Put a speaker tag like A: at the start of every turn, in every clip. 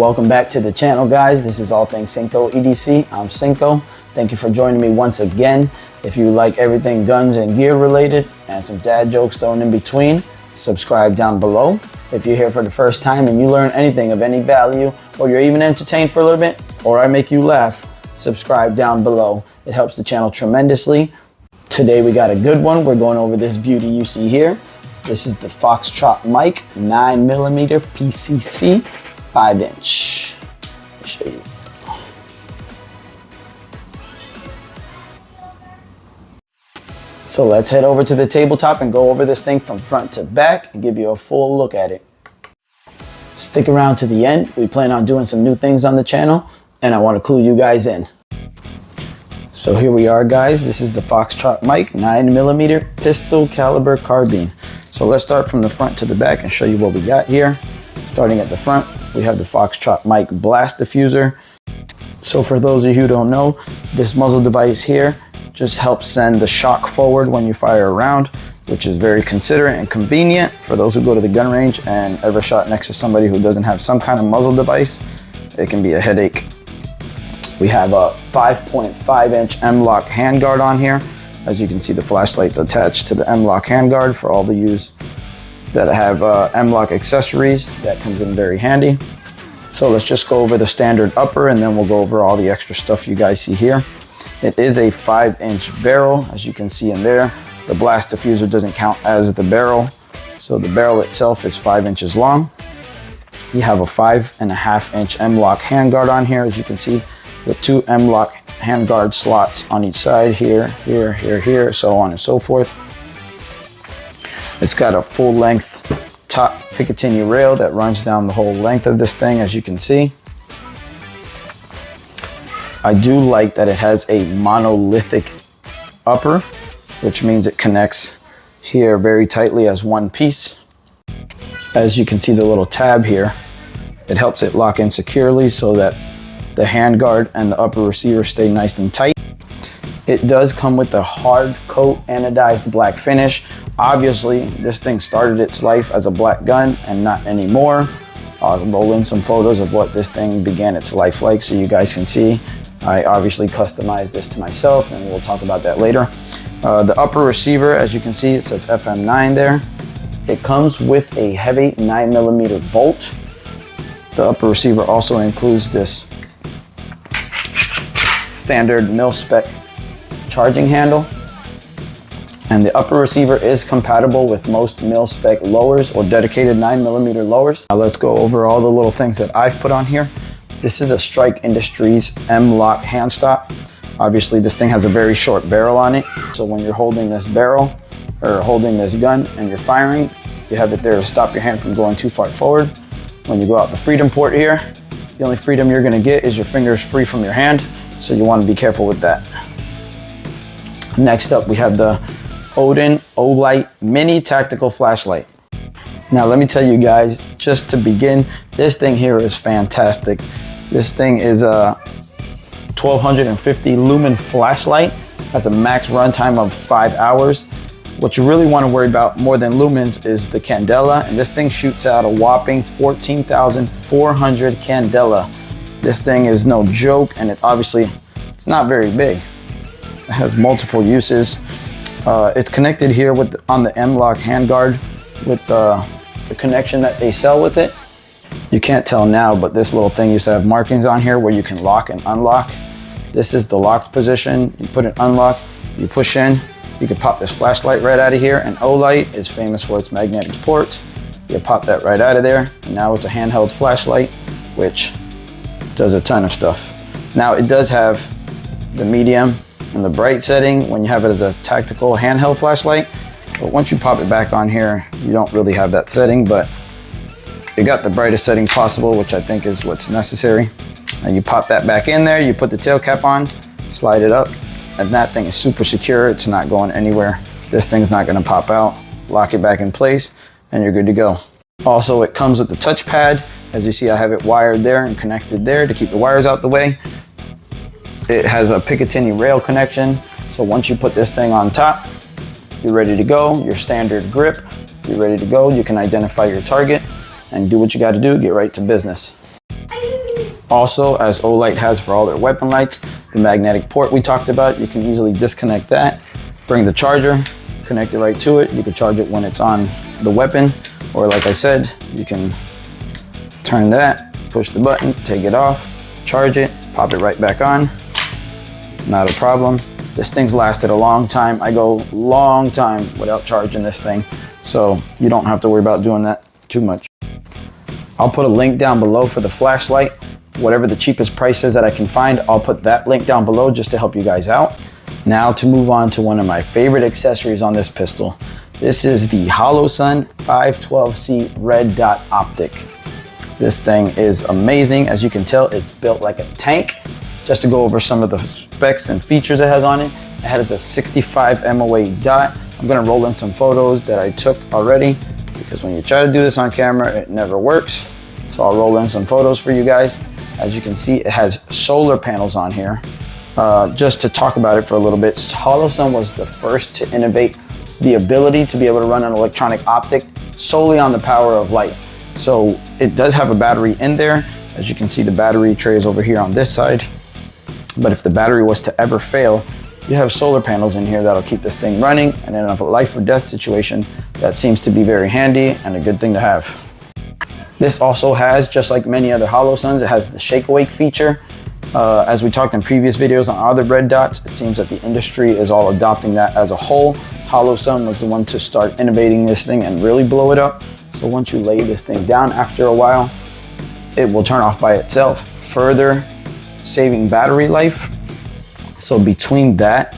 A: Welcome back to the channel, guys. This is All Things Cinco EDC. I'm Cinco. Thank you for joining me once again. If you like everything guns and gear related and some dad jokes thrown in between, subscribe down below. If you're here for the first time and you learn anything of any value, or you're even entertained for a little bit, or I make you laugh, subscribe down below. It helps the channel tremendously. Today we got a good one. We're going over this beauty you see here. This is the Foxtrot Mike 9mm PCC 5-inch. Let me show you. So let's head over to the tabletop and go over this thing from front to back and give you a full look at it. Stick around to the end. We plan on doing some new things on the channel and I want to clue you guys in. So here we are, guys. This is the Foxtrot Mike 9mm Pistol Caliber Carbine. So let's start from the front to the back and show you what we got here. Starting at the front, we have the Foxtrot Mike blast diffuser. So for those of you who don't know, this muzzle device here just helps send the shock forward when you fire a round, which is very considerate and convenient for those who go to the gun range and ever shot next to somebody who doesn't have some kind of muzzle device. It can be a headache. We have a 5.5-inch MLOK handguard on here. As you can see, the flashlight's attached to the MLOK handguard for all the use that have MLOK accessories. That comes in very handy. So let's just go over the standard upper and then we'll go over all the extra stuff you guys see here. It is a 5-inch barrel, as you can see in there. The blast diffuser doesn't count as the barrel, so the barrel itself is 5 inches long. You have a 5.5-inch MLOK handguard on here, as you can see, with two MLOK handguard slots on each side, here, here, here, here, so on and so forth. It's got a full-length top Picatinny rail that runs down the whole length of this thing, as you can see. I do like that it has a monolithic upper, which means it connects here very tightly as one piece. As you can see, the little tab here, it helps it lock in securely so that the handguard and the upper receiver stay nice and tight. It does come with a hard coat anodized black finish. Obviously, this thing started its life as a black gun and not anymore. I'll roll in some photos of what this thing began its life like so you guys can see. I obviously customized this to myself and we'll talk about that later. The upper receiver, as you can see, it says FM9 there. It comes with a heavy 9mm bolt. The upper receiver also includes this standard mil-spec charging handle. And the upper receiver is compatible with most mil-spec lowers or dedicated 9mm lowers. Now let's go over all the little things that I've put on here. This is a Strike Industries MLOK hand stop. Obviously this thing has a very short barrel on it. So when you're holding this barrel or holding this gun and you're firing, you have it there to stop your hand from going too far forward. When you go out the freedom port here, the only freedom you're gonna get is your fingers free from your hand. So you wanna be careful with that. Next up, we have the ODIN OLIGHT mini tactical flashlight. Now let me tell you guys, just to begin, this thing here is fantastic. This thing is a 1250 lumen flashlight, has a max runtime of 5 hours. What you really want to worry about more than lumens is the candela, and this thing shoots out a whopping 14,400 candela. This thing is no joke, and it's not very big. It has multiple uses. It's connected here on the MLOK handguard with the connection that they sell with it. You can't tell now, but this little thing used to have markings on here where you can lock and unlock. This is the locked position. You put it unlocked, you push in, you can pop this flashlight right out of here, and OLIGHT is famous for its magnetic ports. You pop that right out of there, and now it's a handheld flashlight, which does a ton of stuff. Now it does have the medium and the bright setting when you have it as a tactical handheld flashlight, but once you pop it back on here, you don't really have that setting, but it got the brightest setting possible, which I think is what's necessary. And you pop that back in there, you put the tail cap on, slide it up, and that thing is super secure. It's not going anywhere. This thing's not gonna pop out. Lock it back in place, and you're good to go. Also, it comes with the touchpad. As you see, I have it wired there and connected there to keep the wires out the way. It has a Picatinny rail connection, so once you put this thing on top, you're ready to go. Your standard grip, you're ready to go. You can identify your target and do what you got to do, get right to business. Also, as OLIGHT has for all their weapon lights, the magnetic port we talked about, you can easily disconnect that, bring the charger, connect it right to it. You can charge it when it's on the weapon, or like I said, you can turn that, push the button, take it off, charge it, pop it right back on. Not a problem. This thing's lasted a long time. I go long time without charging this thing, so you don't have to worry about doing that too much. I'll put a link down below for the flashlight. Whatever the cheapest price is that I can find, I'll put that link down below just to help you guys out. Now to move on to one of my favorite accessories on this pistol. This is the Holosun 512C red dot optic. This thing is amazing. As you can tell, it's built like a tank. Just to go over some of the specs and features it has on it. It has a 65 MOA dot. I'm gonna roll in some photos that I took already, because when you try to do this on camera, it never works. So I'll roll in some photos for you guys. As you can see, it has solar panels on here. Just to talk about it for a little bit, Holosun was the first to innovate the ability to be able to run an electronic optic solely on the power of light. So it does have a battery in there. As you can see, the battery tray is over here on this side. But if the battery was to ever fail, you have solar panels in here that'll keep this thing running, and in a life or death situation, that seems to be very handy and a good thing to have. This also has, just like many other Holosuns, it has the shake awake feature. As we talked in previous videos on other red dots, it seems that the industry is all adopting that as a whole. Holosun was the one to start innovating this thing and really blow it up. So once you lay this thing down, after a while, it will turn off by itself, further saving battery life. So between that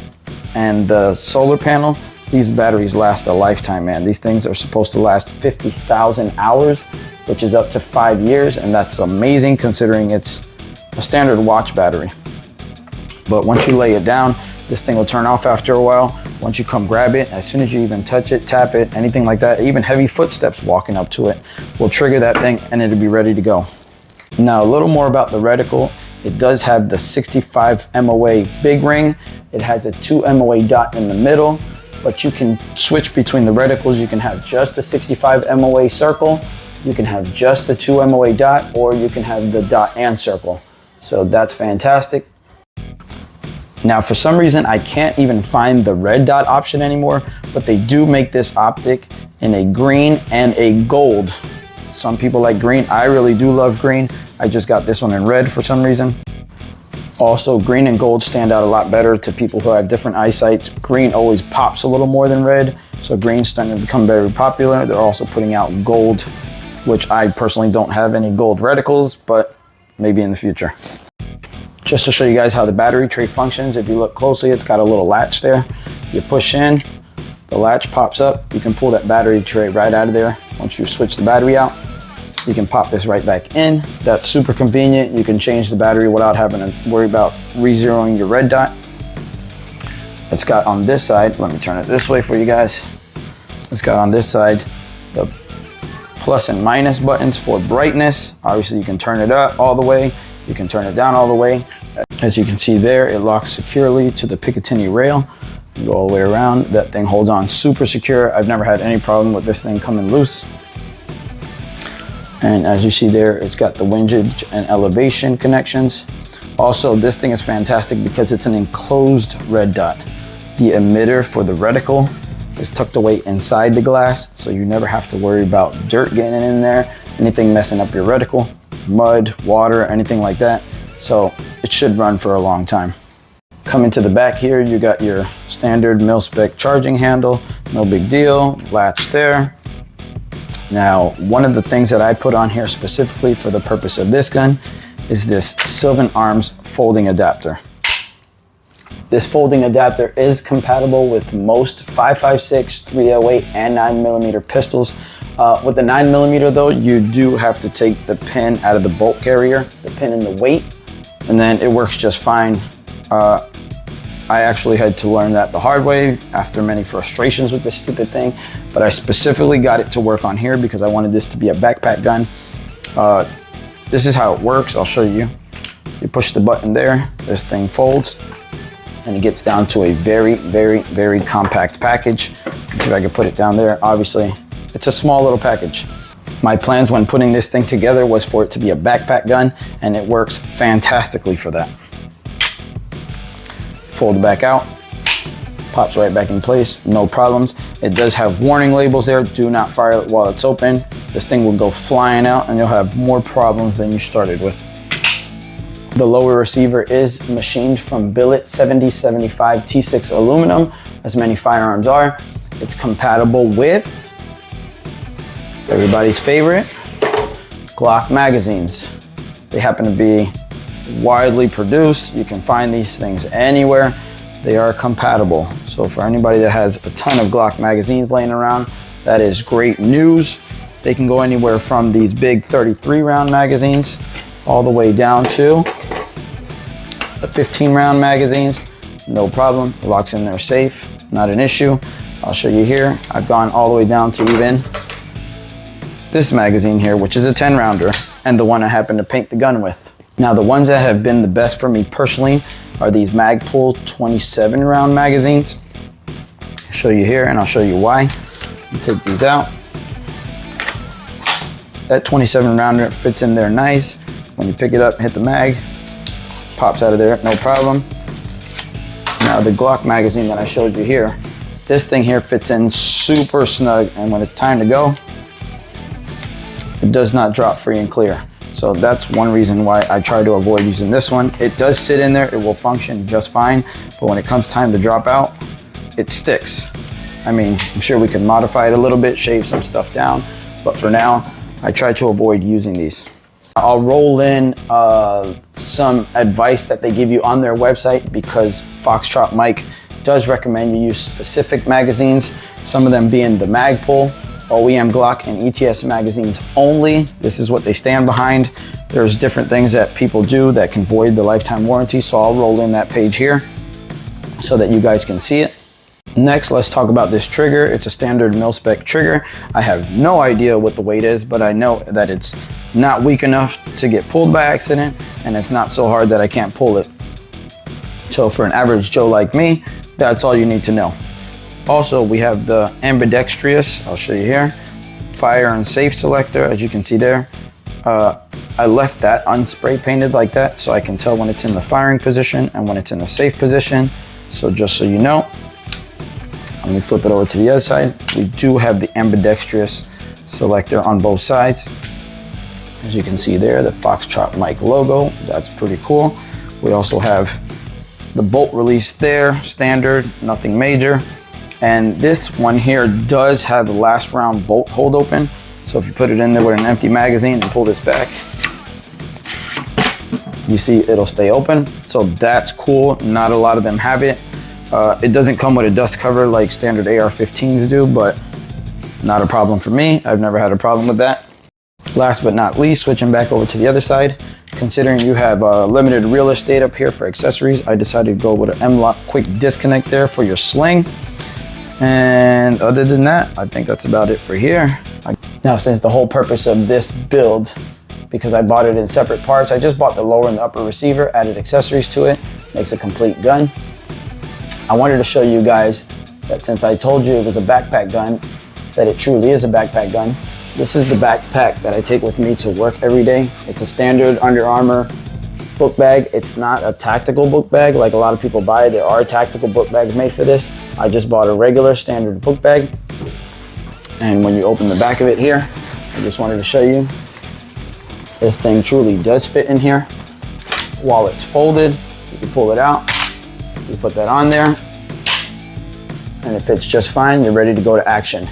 A: and the solar panel, these batteries last a lifetime, man. These things are supposed to last 50,000 hours, which is up to 5 years, and that's amazing considering it's a standard watch battery. But once you lay it down, this thing will turn off after a while. Once you come grab it, as soon as you even touch it, tap it, anything like that, even heavy footsteps walking up to it will trigger that thing and it'll be ready to go. Now, a little more about the reticle. It does have the 65 MOA big ring. It has a 2 MOA dot in the middle, but you can switch between the reticles. You can have just the 65 MOA circle, you can have just the 2 MOA dot, or you can have the dot and circle. So that's fantastic. Now, for some reason, I can't even find the red dot option anymore, but they do make this optic in a green and a gold. Some people like green. I really do love green. I just got this one in red for some reason. Also, green and gold stand out a lot better to people who have different eyesights. Green always pops a little more than red, so green's starting to become very popular. They're also putting out gold, which I personally don't have any gold reticles, but maybe in the future. Just to show you guys how the battery tray functions, if you look closely, it's got a little latch there. You push in, the latch pops up. You can pull that battery tray right out of there. Once you switch the battery out, you can pop this right back in. That's super convenient. You can change the battery without having to worry about re-zeroing your red dot. It's got on this side, let me turn it this way for you guys. It's got on this side the plus and minus buttons for brightness. Obviously, you can turn it up all the way. You can turn it down all the way. As you can see there, it locks securely to the Picatinny rail. You go all the way around. That thing holds on super secure. I've never had any problem with this thing coming loose. And as you see there, it's got the windage and elevation connections. Also, this thing is fantastic because it's an enclosed red dot. The emitter for the reticle is tucked away inside the glass, so you never have to worry about dirt getting in there, anything messing up your reticle, mud, water, anything like that. So it should run for a long time. Coming to the back here, you got your standard mil-spec charging handle, no big deal, latch there. Now, one of the things that I put on here specifically for the purpose of this gun is this Sylvan Arms folding adapter. This folding adapter is compatible with most 5.56, 308, and 9mm pistols. With the 9mm though, you do have to take the pin out of the bolt carrier, the pin in the weight, and then it works just fine. I actually had to learn that the hard way after many frustrations with this stupid thing, but I specifically got it to work on here because I wanted this to be a backpack gun. This is how it works. I'll show you. You push the button there, this thing folds, and it gets down to a very, very, very compact package. Let's see if I can put it down there. Obviously, it's a small little package. My plans when putting this thing together was for it to be a backpack gun, and it works fantastically for that. Fold it back out, pops right back in place, no problems. It does have warning labels there. Do not fire it while it's open. This thing will go flying out and you'll have more problems than you started with. The lower receiver is machined from billet 7075 T6 aluminum, as many firearms are. It's compatible with everybody's favorite Glock magazines. They happen to be widely produced. You can find these things anywhere. They are compatible. So for anybody that has a ton of Glock magazines laying around, that is great news. They can go anywhere from these big 33 round magazines all the way down to the 15 round magazines. No problem, it locks in there safe, not an issue. I'll show you here. I've gone all the way down to even this magazine here, which is a 10 rounder, and the one I happen to paint the gun with. Now the ones that have been the best for me personally are these Magpul 27 round magazines. I'll show you here and I'll show you why. I'll take these out. That 27 rounder fits in there nice. When you pick it up, hit the mag, pops out of there, no problem. Now the Glock magazine that I showed you here, this thing here fits in super snug, and when it's time to go, it does not drop free and clear. So that's one reason why I try to avoid using this one. It does sit in there, it will function just fine, but when it comes time to drop out, it sticks. I mean, I'm sure we could modify it a little bit, shave some stuff down, but for now, I try to avoid using these. I'll roll in some advice that they give you on their website, because Foxtrot Mike does recommend you use specific magazines, some of them being the Magpul, OEM Glock, and ETS magazines only. This is what they stand behind. There's different things that people do that can void the lifetime warranty, so I'll roll in that page here so that you guys can see it. Next, let's talk about this trigger. It's a standard mil-spec trigger. I have no idea what the weight is, but I know that it's not weak enough to get pulled by accident, and it's not so hard that I can't pull it. So for an average Joe like me, that's all you need to know. Also, we have the ambidextrous, I'll show you here, fire and safe selector, as you can see there. I left that unspray painted like that so I can tell when it's in the firing position and when it's in the safe position. So just so you know, let me flip it over to the other side. We do have the ambidextrous selector on both sides. As you can see there, the Foxtrot Mike logo, that's pretty cool. We also have the bolt release there, standard, nothing major. And this one here does have the last round bolt hold open. So if you put it in there with an empty magazine and pull this back, you see it'll stay open. So that's cool, not a lot of them have it. It doesn't come with a dust cover like standard AR-15s do, but not a problem for me. I've never had a problem with that. Last but not least, switching back over to the other side, considering you have limited real estate up here for accessories, I decided to go with an MLOK quick disconnect there for your sling. And other than that, I think that's about it for here. Now, since the whole purpose of this build, because I bought it in separate parts, I just bought the lower and the upper receiver, added accessories to it, makes a complete gun. I wanted to show you guys that since I told you it was a backpack gun, that it truly is a backpack gun. This is the backpack that I take with me to work every day. It's a standard Under Armour book bag. It's not a tactical book bag like a lot of people buy. There are tactical book bags made for this. I just bought a regular standard book bag. And when you open the back of it here, I just wanted to show you, this thing truly does fit in here. While it's folded, you can pull it out. You put that on there and it fits just fine. You're ready to go to action.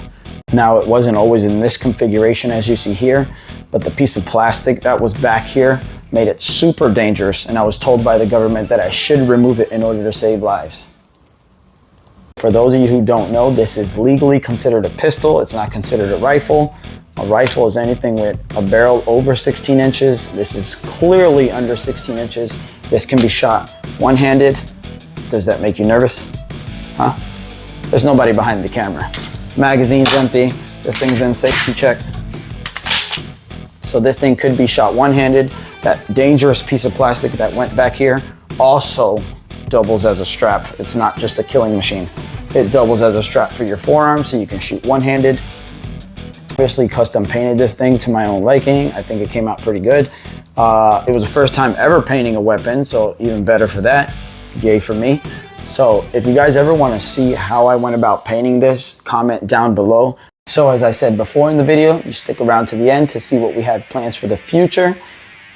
A: Now, it wasn't always in this configuration as you see here, but the piece of plastic that was back here made it super dangerous, and I was told by the government that I should remove it in order to save lives. For those of you who don't know, this is legally considered a pistol. It's not considered a rifle. A rifle is anything with a barrel over 16 inches. This is clearly under 16 inches. This can be shot one-handed. Does that make you nervous? Huh? There's nobody behind the camera. Magazine's empty. This thing's been safety checked. So this thing could be shot one-handed. That dangerous piece of plastic that went back here also doubles as a strap. It's not just a killing machine. It doubles as a strap for your forearm, so you can shoot one-handed. Obviously custom painted this thing to my own liking. I think it came out pretty good. It was the first time ever painting a weapon, so even better for that. Yay for me. So if you guys ever want to see how I went about painting this, comment down below. So as I said before in the video, you stick around to the end to see what we have plans for the future.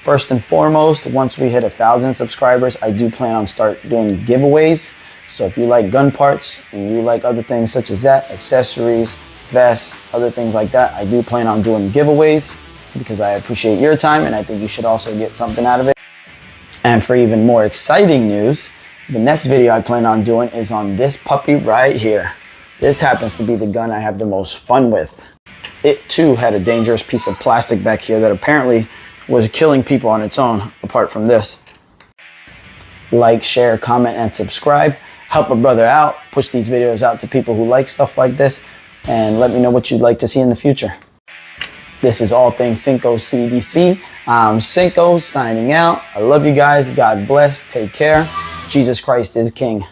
A: First and foremost, once we hit 1,000 subscribers, I do plan on start doing giveaways. So if you like gun parts and you like other things such as that, accessories, vests, other things like that, I do plan on doing giveaways because I appreciate your time and I think you should also get something out of it. And for even more exciting news, the next video I plan on doing is on this puppy right here. This happens to be the gun I have the most fun with. It too had a dangerous piece of plastic back here that apparently was killing people on its own, apart from this. Like, share, comment, and subscribe. Help a brother out. Push these videos out to people who like stuff like this. And let me know what you'd like to see in the future. This is All Things Cinco CDC. I'm Cinco signing out. I love you guys. God bless. Take care. Jesus Christ is King.